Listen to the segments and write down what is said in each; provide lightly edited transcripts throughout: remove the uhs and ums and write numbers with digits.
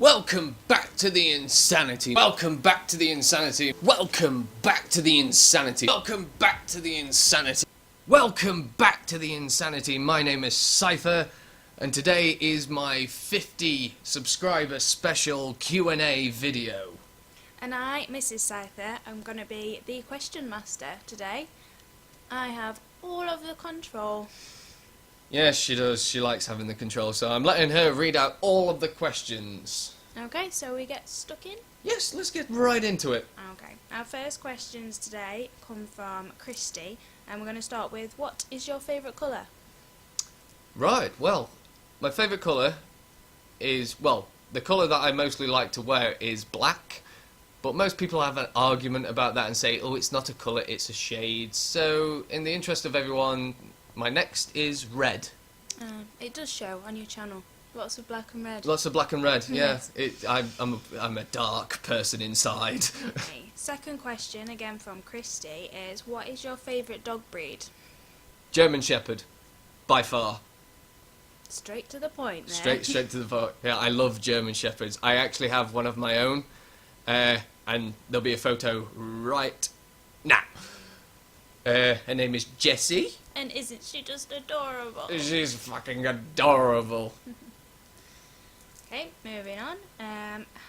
Welcome back to the insanity. Welcome back to the insanity. Welcome back to the insanity. Welcome back to the insanity. Welcome back to the insanity. My name is Cypher, and today is my 50 subscriber special Q&A video. And I, Mrs. Cypher, am going to be the question master today. I have all of the control. Yes, she does. She likes having the control, so I'm letting her read out all of the questions. Okay, so we get stuck in? Yes, let's get right into it. Okay, our first questions today come from Christy, and we're going to start with, what is your favourite colour? Right, well, my favourite colour is, well, the colour that I mostly like to wear is black, but most people have an argument about that and say, oh, it's not a colour, it's a shade. So, in the interest of everyone, my next is red. It does show on your channel. Lots of black and red. Lots of black and red, yeah. Yes. I'm a dark person inside. Okay. Second question, again from Christy, is what is your favourite dog breed? German Shepherd, by far. Straight to the point there. Straight to the point. Yeah, I love German Shepherds. I actually have one of my own, and there'll be a photo right now. Her name is Jessie. And isn't she just adorable? She's fucking adorable. Okay, moving on.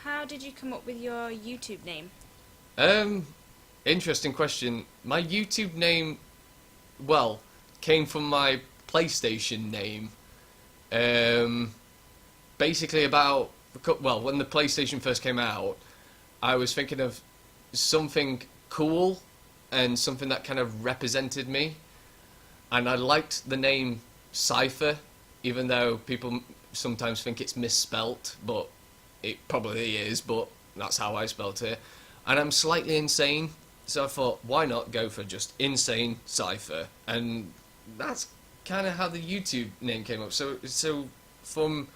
How did you come up with your YouTube name? Interesting question. My YouTube name, well, came from my PlayStation name. Basically about, well, when the PlayStation first came out, I was thinking of something cool and something that kind of represented me. And I liked the name Cypher, even though people sometimes think it's misspelt, but it probably is, but that's how I spelt it. And I'm slightly insane, so I thought, why not go for just Insane Cypher? And that's kind of how the YouTube name came up. So from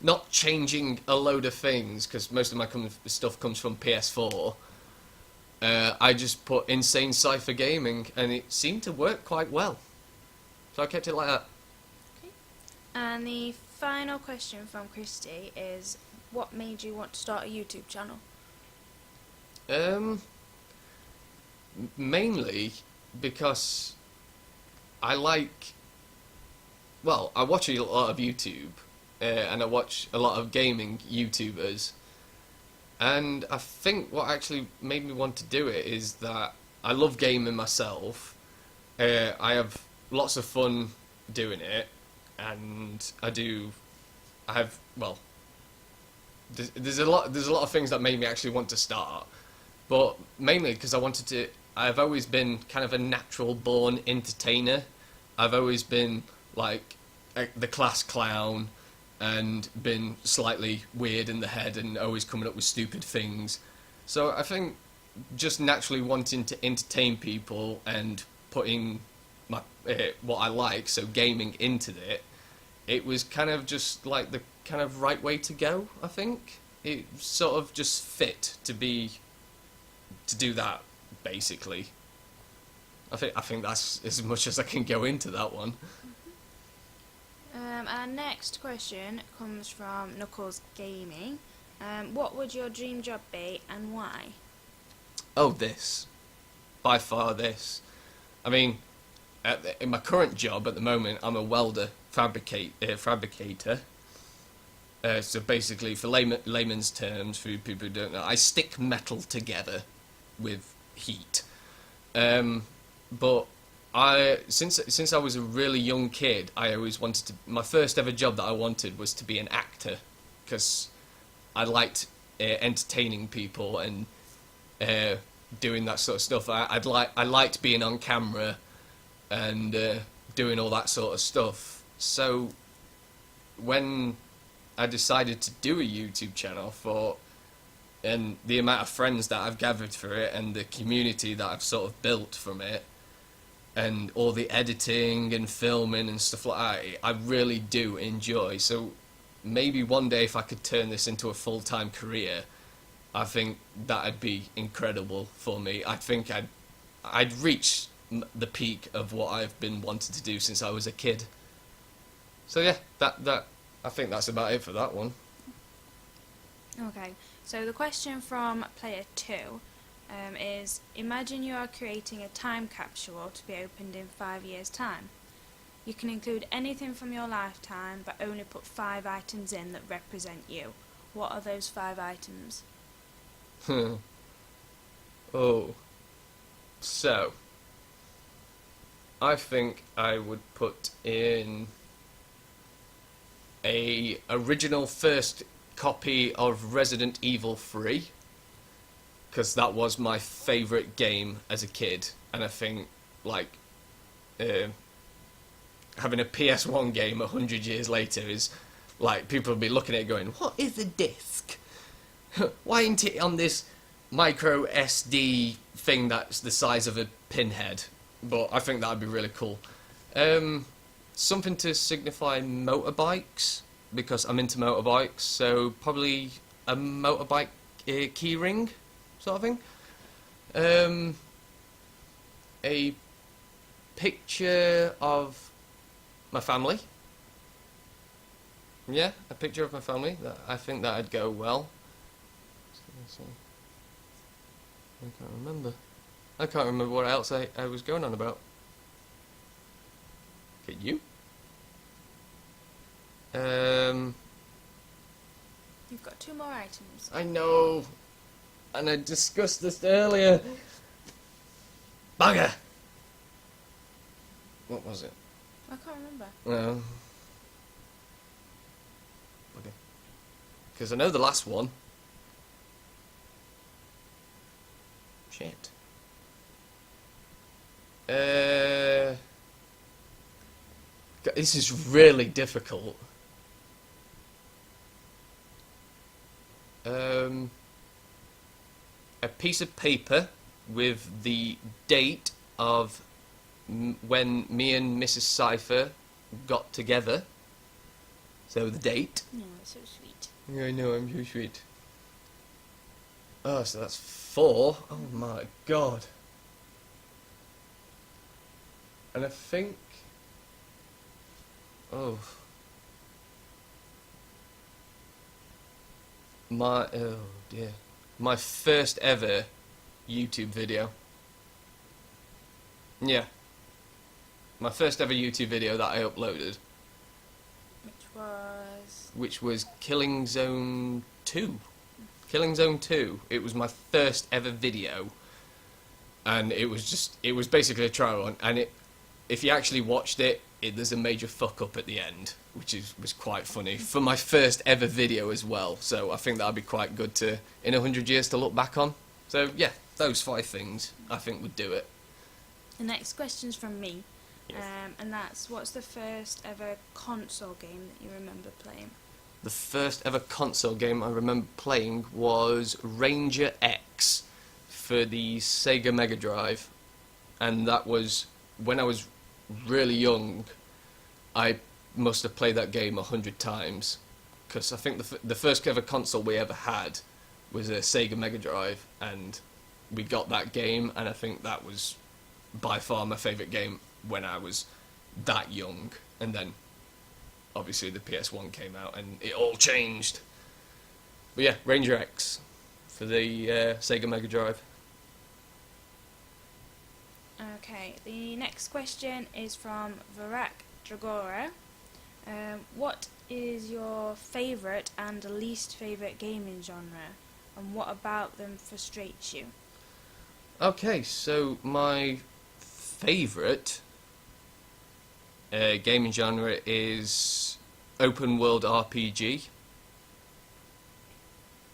not changing a load of things, because most of my stuff comes from PS4, I just put Insane Cypher Gaming, and it seemed to work quite well. So I kept it like that. Okay. And the final question from Christy is, what made you want to start a YouTube channel? Mainly because I like, well, I watch a lot of YouTube, and I watch a lot of gaming YouTubers, and I think what actually made me want to do it is that I love gaming myself. I have lots of fun doing it, and there's a lot of things that made me actually want to start, but mainly because I've always been kind of a natural born entertainer. I've always been like the class clown and been slightly weird in the head and always coming up with stupid things. So I think just naturally wanting to entertain people and putting what I like, so gaming, into it was kind of just like the kind of right way to go. I think it sort of just fit to do that, basically. I think that's as much as I can go into that one. Our next question comes from Knuckles Gaming. What would your dream job be and why? Oh, this. By far this. I mean, in my current job at the moment, I'm a welder fabricator. So basically, for layman's terms, for people who don't know, I stick metal together with heat. But since I was a really young kid, I always wanted to. My first ever job that I wanted was to be an actor, because I liked entertaining people and doing that sort of stuff. I liked being on camera and doing all that sort of stuff. So when I decided to do a YouTube channel and the amount of friends that I've gathered for it and the community that I've sort of built from it and all the editing and filming and stuff like that, I really do enjoy. So maybe one day if I could turn this into a full-time career, I think that'd be incredible for me. I think I'd reach the peak of what I've been wanting to do since I was a kid. So yeah, that I think that's about it for that one. Okay, so the question from player 2 is, imagine you are creating a time capsule to be opened in 5 years' time. You can include anything from your lifetime, but only put 5 items in that represent you. What are those 5 items? Oh. So, I think I would put in a original first copy of Resident Evil 3, because that was my favourite game as a kid, and I think, like, having a PS1 game 100 years later is, like, people will be looking at it going, what is a disc? Why isn't it on this micro SD thing that's the size of a pinhead? But I think that would be really cool. Something to signify motorbikes, because I'm into motorbikes, so probably a motorbike key ring, sort of thing. A picture of my family. Yeah, a picture of my family. I think that'd go well. I can't remember. I can't remember what else I was going on about. Can you? You've got 2 more items. I know, and I discussed this earlier. Bugger! What was it? I can't remember. Well, okay. Because I know the last one. Shit. This is really difficult. A piece of paper with the date of when me and Mrs. Cypher got together. So the date. No, it's so sweet. Yeah, I know, I'm so sweet. Oh, so that's 4. Oh my god. And I think... Oh. Oh dear. My first ever YouTube video. Yeah. My first ever YouTube video that I uploaded. Which was Killing Zone 2. Killing Zone 2. It was my first ever video. And it was basically a trial run. And if you actually watched it, there's a major fuck up at the end, which was quite funny for my first ever video as well. So I think that'd be quite good to, in 100 years, to look back on. So yeah, those 5 things I think would do it. The next question's from me, Yes. and that's, what's the first ever console game that you remember playing? The first ever console game I remember playing was Ranger X for the Sega Mega Drive, and that was when I was really young. I must have played that game 100 times, because I think the first ever console we ever had was a Sega Mega Drive, and we got that game, and I think that was by far my favourite game when I was that young. And then obviously the PS1 came out and it all changed. But yeah, Ranger X for the Sega Mega Drive. Okay, the next question is from Varak Dragora. What is your favourite and least favourite gaming genre, and what about them frustrates you? Okay, so my favourite gaming genre is open world RPG,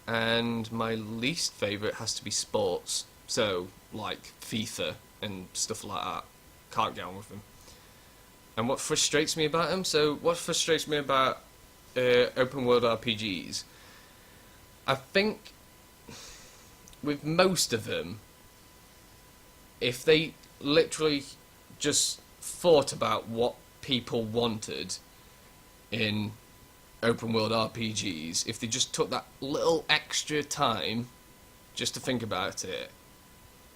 and my least favourite has to be sports, so like FIFA and stuff like that. Can't get on with them. And what frustrates me about them? So what frustrates me about open world RPGs, I think with most of them, if they literally just thought about what people wanted in open world RPGs, if they just took that little extra time just to think about it,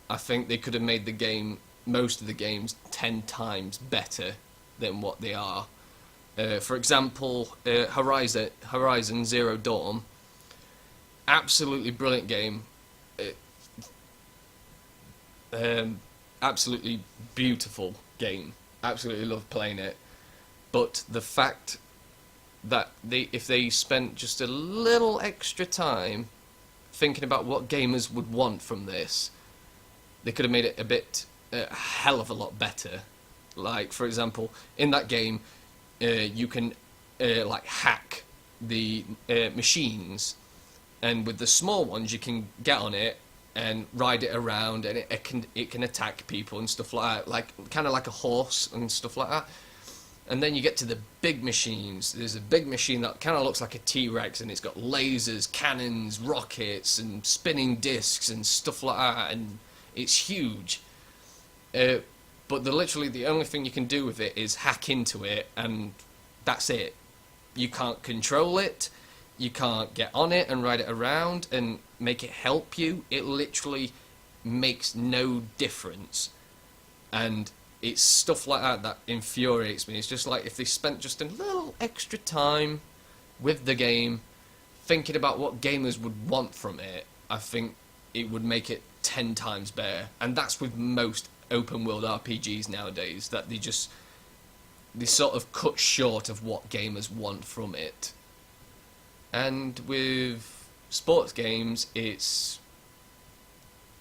I think they could have made the game, most of the games, 10 times better than what they are. For example, Horizon Zero Dawn absolutely brilliant game. It, absolutely beautiful game. Absolutely love playing it. But the fact that if they spent just a little extra time thinking about what gamers would want from this, they could have made it a hell of a lot better. Like, for example, in that game, you can like hack the machines, and with the small ones, you can get on it and ride it around, and it can attack people and stuff like that, like kind of like a horse and stuff like that. And then you get to the big machines. There's a big machine that kind of looks like a T-Rex, and it's got lasers, cannons, rockets, and spinning discs and stuff like that, and it's huge. But literally the only thing you can do with it is hack into it, and that's it. You can't control it. You can't get on it and ride it around and make it help you. It literally makes no difference. And it's stuff like that that infuriates me. It's just like if they spent just a little extra time with the game, thinking about what gamers would want from it, I think it would make it 10 times better. And that's with most open world RPGs nowadays, that they sort of cut short of what gamers want from it. And with sports games, it's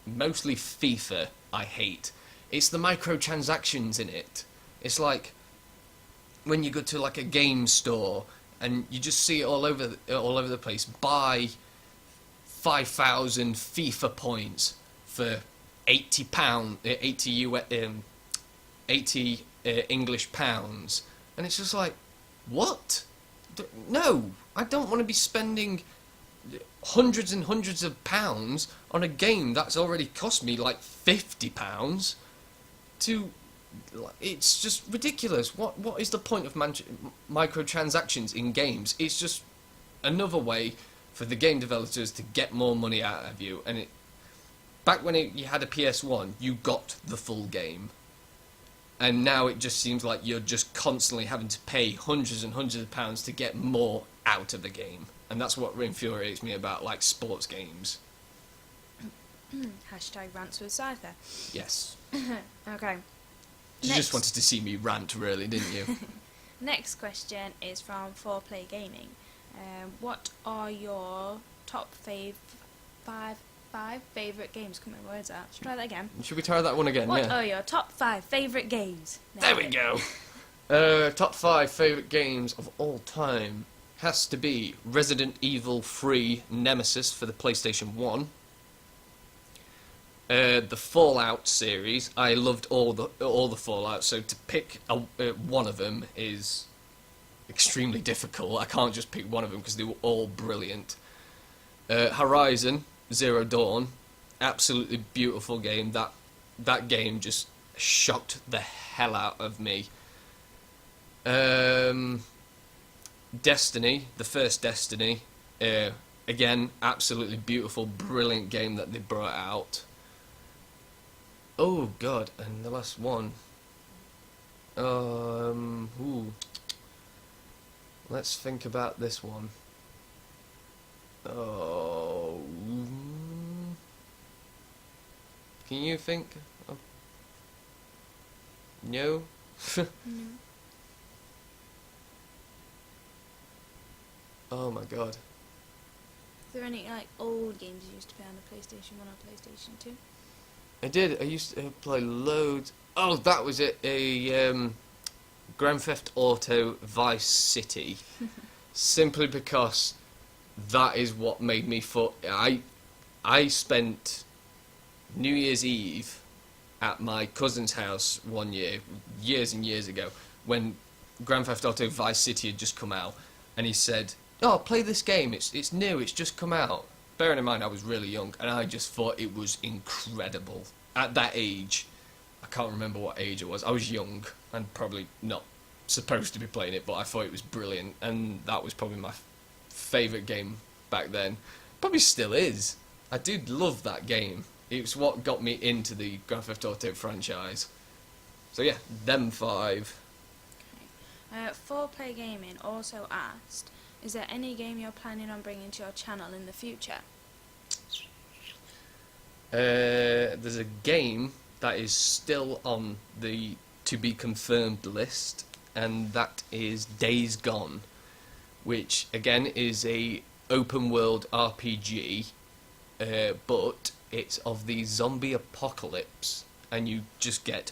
mostly FIFA I hate. It's the microtransactions in it. It's like when you go to like a game store and you just see it all over the place. Buy 5,000 FIFA points for £80, 80 English pounds, and it's just like, what? No, I don't want to be spending hundreds and hundreds of pounds on a game that's already cost me like £50. It's just ridiculous. What is the point of microtransactions in games? It's just another way for the game developers to get more money out of you. And back when you had a PS1, you got the full game. And now it just seems like you're just constantly having to pay hundreds and hundreds of pounds to get more out of the game. And that's what infuriates me about, like, sports games. Hashtag rants with Cypher. Yes. Okay. You just wanted to see me rant, really, didn't you? Next question is from 4Play Gaming. What are your top five favourite games? Come on, words out. Let's try that again. Should we try that one again? What are your top 5 favourite games? There we go. Top 5 favourite games of all time has to be Resident Evil 3 Nemesis for the PlayStation 1. The Fallout series. I loved all the Fallout, so to pick one of them is extremely difficult. I can't just pick one of them because they were all brilliant. Horizon Zero Dawn, absolutely beautiful game. That game just shocked the hell out of me. Destiny, the first Destiny, again, absolutely beautiful, brilliant game that they brought out. Oh god, and the last one. Let's think about this one. Oh, can you think? No. No. Oh my god. Is there any like old games you used to play on the PlayStation 1 or PlayStation 2? I did. I used to play loads. Oh, that was it. A Grand Theft Auto Vice City. Simply because that is what made me I spent New Year's Eve at my cousin's house one year, years and years ago, when Grand Theft Auto Vice City had just come out, and he said, "Oh, play this game. It's new. It's just come out." Bearing in mind I was really young, and I just thought it was incredible. At that age, I can't remember what age it was. I was young and probably not supposed to be playing it, but I thought it was brilliant, and that was probably my favourite game back then. Probably still is. I did love that game. It was what got me into the Grand Theft Auto franchise. So yeah, them 5. Okay. 4Play Gaming also asked, is there any game you're planning on bringing to your channel in the future? There's a game that is still on the to be confirmed list, and that is Days Gone, which again is a open world RPG, but it's of the zombie apocalypse, and you just get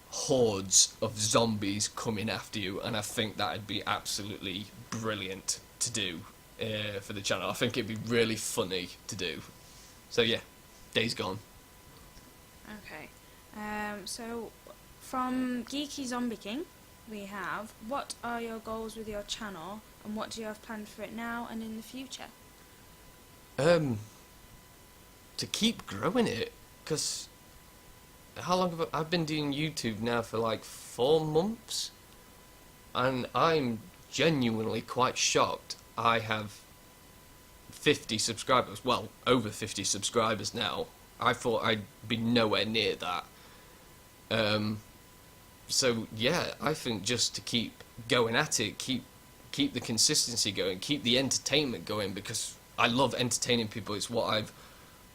hordes of zombies coming after you, and I think that'd be absolutely brilliant to do for the channel. I think it'd be really funny to do. So yeah, Days Gone. Okay. So from Geeky Zombie King, we have, what are your goals with your channel, and what do you have planned for it now and in the future? To keep growing it, because how long have I've been doing YouTube now for like 4 months, and I'm genuinely quite shocked. I have 50 subscribers, well, over 50 subscribers now. I thought I'd be nowhere near that. So yeah, I think just to keep going at it, keep the consistency going, keep the entertainment going, because I love entertaining people. It's what I've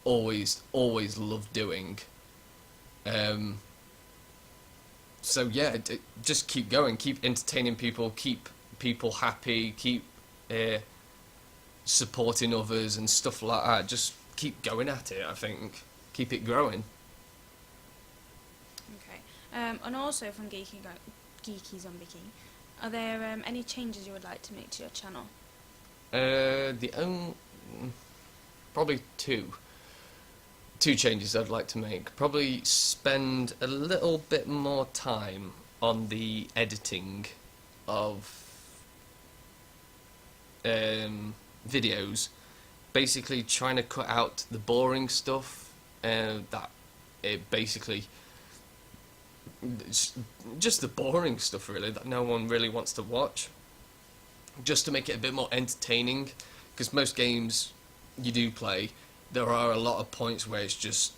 always loved doing. So yeah, just keep going, keep entertaining people, keep people happy, keep supporting others and stuff like that. Just keep going at it, I think. Keep it growing. Okay. And also from Geeky Zombie King, are there any changes you would like to make to your channel? Probably two changes I'd like to make. Probably spend a little bit more time on the editing of videos, basically trying to cut out the boring stuff, that it basically just the boring stuff really that no one really wants to watch, just to make it a bit more entertaining, because most games you do play, there are a lot of points where it's just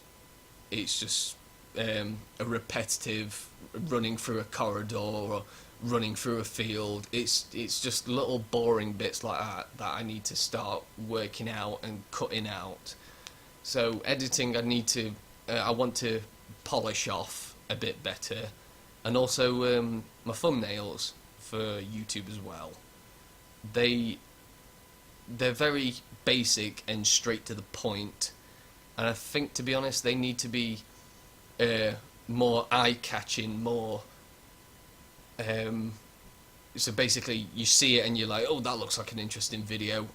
a repetitive running through a corridor or running through a field. It's just little boring bits like that I need to start working out and cutting out. So editing, I want to polish off a bit better, and also my thumbnails for YouTube as well. They're very basic and straight to the point, and I think, to be honest, they need to be more eye-catching, more so basically you see it and you're like, oh, that looks like an interesting video,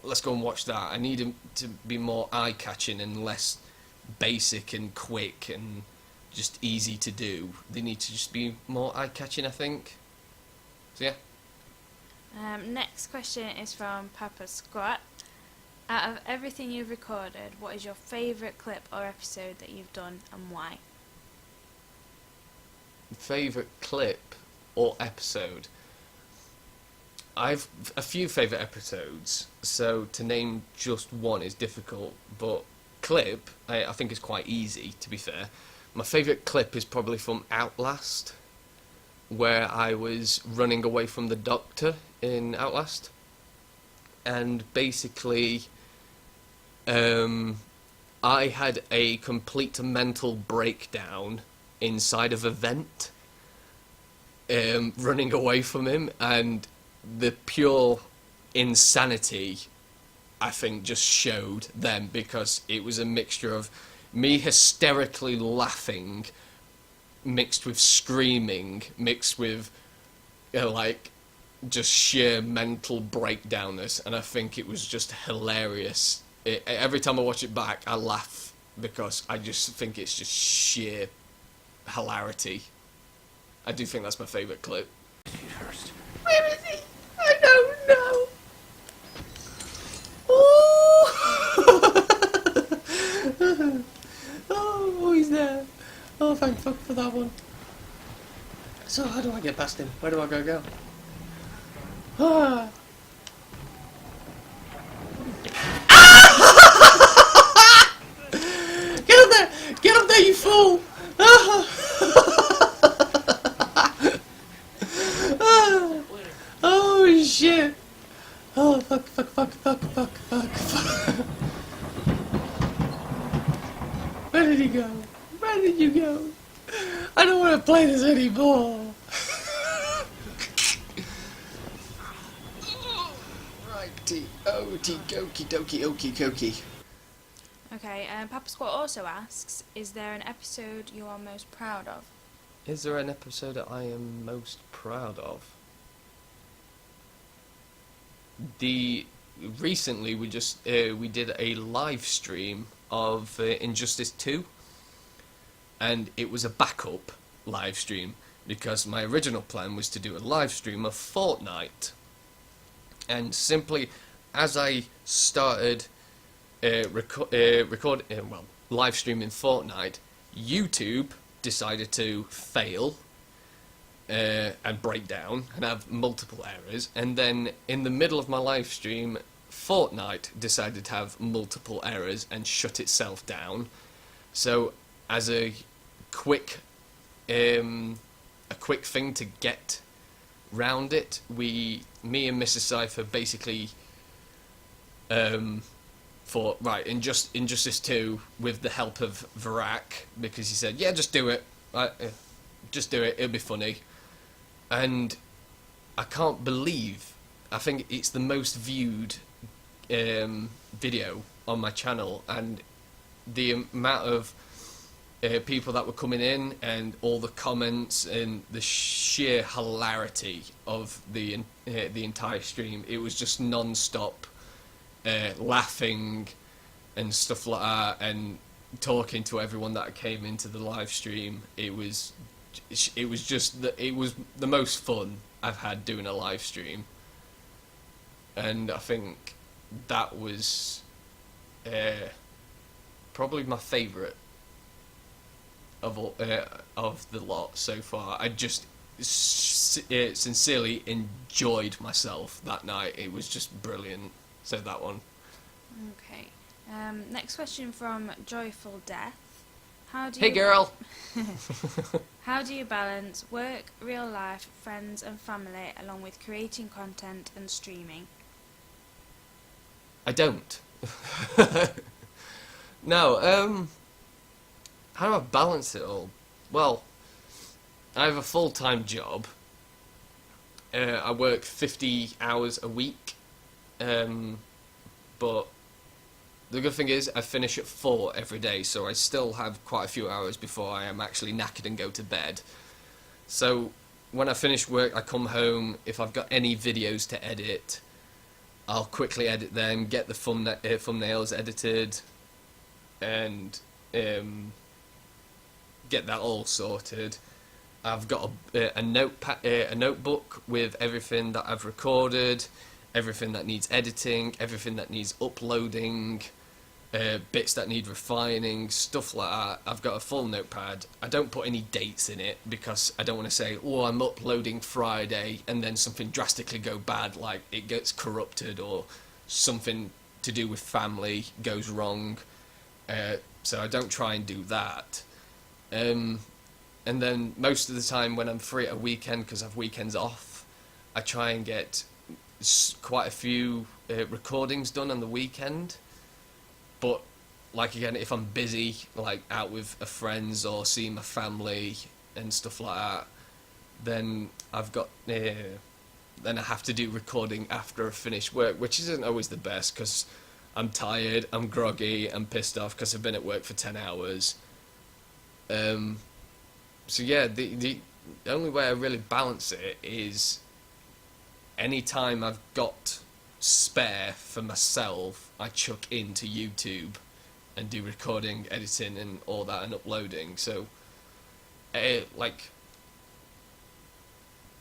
let's go and watch that. I need them to be more eye-catching and less basic and quick and just easy to do. They need to just be more eye-catching, I think. So yeah. Next question is from Papa Squat. Out of everything you've recorded, what is your favourite clip or episode that you've done, and why? Favourite clip or episode? I've a few favourite episodes, so to name just one is difficult, but clip, I think is quite easy, to be fair. My favourite clip is probably from Outlast, where I was running away from the Doctor in Outlast, and basically I had a complete mental breakdown inside of a vent, running away from him, and the pure insanity, I think, just showed then, because it was a mixture of me hysterically laughing mixed with screaming, mixed with like just sheer mental breakdownness, and I think it was just hilarious. Every time I watch it back, I laugh because I just think it's just sheer hilarity. I do think that's my favourite clip. First. Where is he? I don't know. Oh, he's there. Oh, thank fuck for that one. So how do I get past him? Where do I go? Ah. Get up there! Get up there, you fool! Oh shit! Oh fuck! did he go? Where did you go? I don't want to play this anymore. Righty, okey dokey dokey okey dokey. Okay, Papa Squat also asks, is there an episode you are most proud of? Is there an episode that I am most proud of? Recently we did a live stream of Injustice 2, and it was a backup live stream because my original plan was to do a live stream of Fortnite, and simply as I started live streaming Fortnite, YouTube decided to fail and break down and have multiple errors, and then in the middle of my live stream, Fortnite decided to have multiple errors and shut itself down. So as a quick thing to get round it, me and Mrs. Cypher basically thought, right, Injustice 2 with the help of Varak, because he said, yeah, just do it, just do it, it'll be funny. And I can't believe, I think it's the most viewed video on my channel, and the amount of people that were coming in and all the comments and the sheer hilarity of the entire stream, it was just non-stop laughing and stuff like that, and talking to everyone that came into the live stream. It was the most fun I've had doing a live stream, and I think that was probably my favourite of all, of the lot so far. I just sincerely enjoyed myself that night. It was just brilliant. So that one. Okay. Next question from Joyful Death. Hey girl! How do you balance work, real life, friends and family along with creating content and streaming? I don't. No, how do I balance it all? Well, I have a full-time job. I work 50 hours a week. But the good thing is I finish at 4 every day, so I still have quite a few hours before I am actually knackered and go to bed. So when I finish work, I come home. If I've got any videos to edit, I'll quickly edit them, get the thumbnails edited, and get that all sorted. I've got a notebook with everything that I've recorded, everything that needs editing, everything that needs uploading, bits that need refining, stuff like that. I've got a full notepad. I don't put any dates in it because I don't want to say, oh, I'm uploading Friday, and then something drastically go bad, like it gets corrupted or something to do with family goes wrong. So I don't try and do that. And then most of the time when I'm free at a weekend, because I have weekends off, I try and get quite a few recordings done on the weekend. But like again, if I'm busy, like out with friends or seeing my family and stuff like that, then I've got then I have to do recording after I finish work, which isn't always the best because I'm tired, I'm groggy, I'm pissed off because I've been at work for 10 hours. So yeah, the only way I really balance it is any time I've got spare for myself, I chuck into YouTube and do recording, editing and all that and uploading. So, like,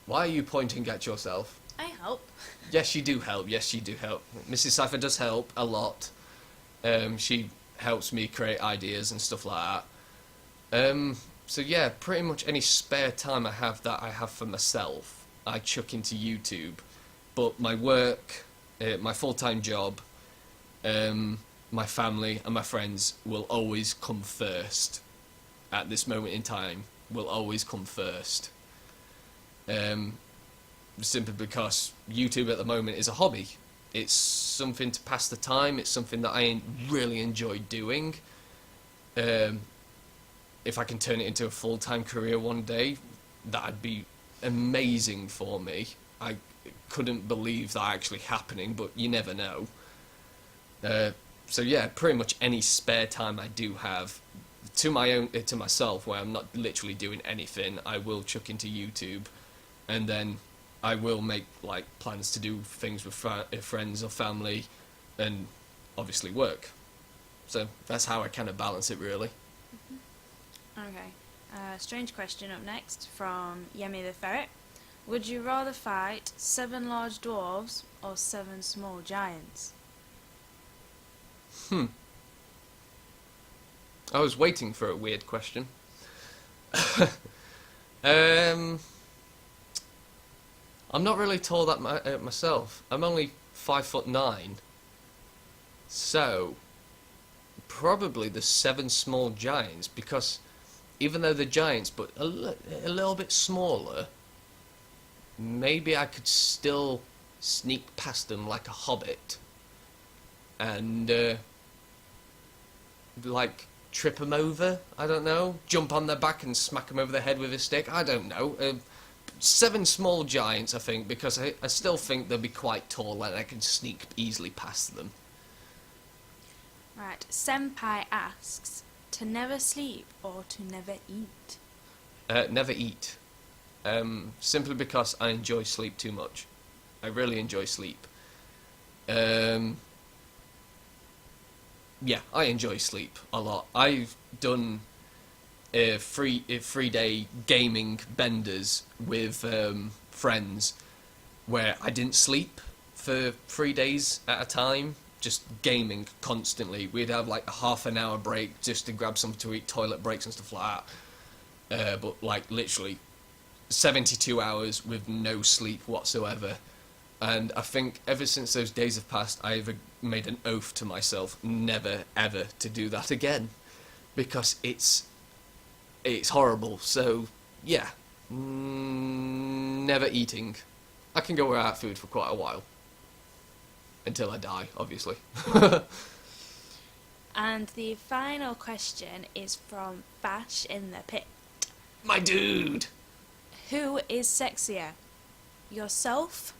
why are you pointing at yourself? I help. Yes, you do help. Yes, you do help. Mrs. Cypher does help a lot. She helps me create ideas and stuff like that. So yeah, pretty much any spare time I have that I have for myself, I chuck into YouTube. But my work, my full-time job, my family and my friends will always come first. At this moment in time, will always come first. Simply because YouTube at the moment is a hobby. It's something to pass the time. It's something that I really enjoy doing. if I can turn it into a full-time career one day, that'd be amazing for me. I couldn't believe that actually happening, but you never know. So yeah, pretty much any spare time I do have to myself, where I'm not literally doing anything, I will chuck into YouTube, and then I will make like plans to do things with friends or family, and obviously work. So that's how I kind of balance it, really. Okay. Strange question up next from Yemi the Ferret. Would you rather fight 7 large dwarves or 7 small giants? I was waiting for a weird question. I'm not really tall that myself. I'm only 5'9". So probably the 7 small giants, because even though they're giants but a little bit smaller, maybe I could still sneak past them like a hobbit and like trip them over. I don't know, jump on their back and smack them over the head with a stick. I don't know. 7 small giants, I think, because I still think they'll be quite tall and I can sneak easily past them. Right. Senpai asks, to never sleep or to never eat? Never eat. Simply because I enjoy sleep too much. I really enjoy sleep. Yeah, I enjoy sleep a lot. I've done 3-day gaming benders with friends where I didn't sleep for 3 days at a time, just gaming constantly. We'd have like a half an hour break just to grab something to eat, toilet breaks and stuff like that. But like literally 72 hours with no sleep whatsoever. And I think ever since those days have passed, I've made an oath to myself never ever to do that again, because it's horrible. So yeah, never eating. I can go without food for quite a while, until I die, obviously. And the final question is from Vash in the Pit. My dude! Who is sexier? Yourself,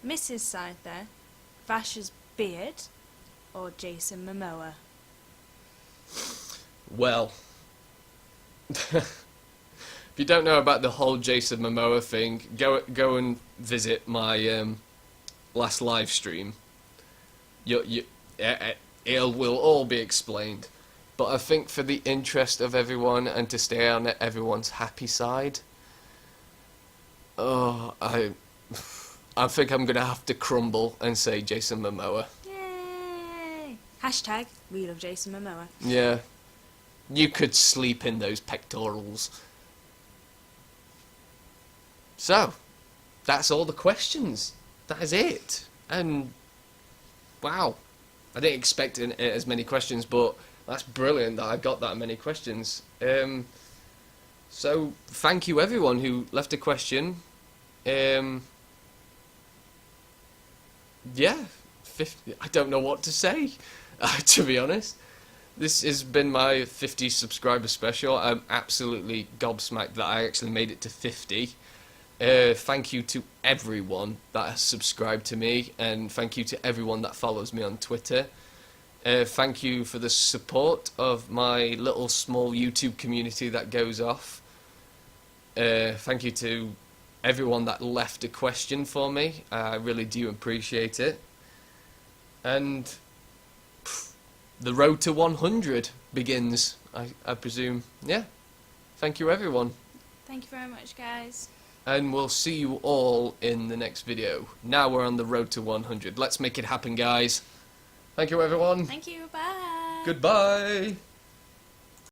Mrs. Scyther, Vash's beard, or Jason Momoa? Well, if you don't know about the whole Jason Momoa thing, go and visit my last live stream. It will all be explained. But I think for the interest of everyone and to stay on everyone's happy side, I think I'm gonna have to crumble and say Jason Momoa. Yay! Hashtag we love Jason Momoa. Yeah, you could sleep in those pectorals. So, that's all the questions. That is it. And wow, I didn't expect as many questions, but that's brilliant that I got that many questions. So thank you everyone who left a question. Yeah, 50, I don't know what to say, to be honest. This has been my 50 subscriber special. I'm absolutely gobsmacked that I actually made it to 50. Thank you to everyone that has subscribed to me, and thank you to everyone that follows me on Twitter. Thank you for the support of my little small YouTube community that goes off. Thank you to everyone that left a question for me. I really do appreciate it. And the road to 100 begins, I presume. Yeah. Thank you, everyone. Thank you very much, guys. And we'll see you all in the next video. Now we're on the road to 100. Let's make it happen, guys. Thank you, everyone. Thank you. Bye. Goodbye.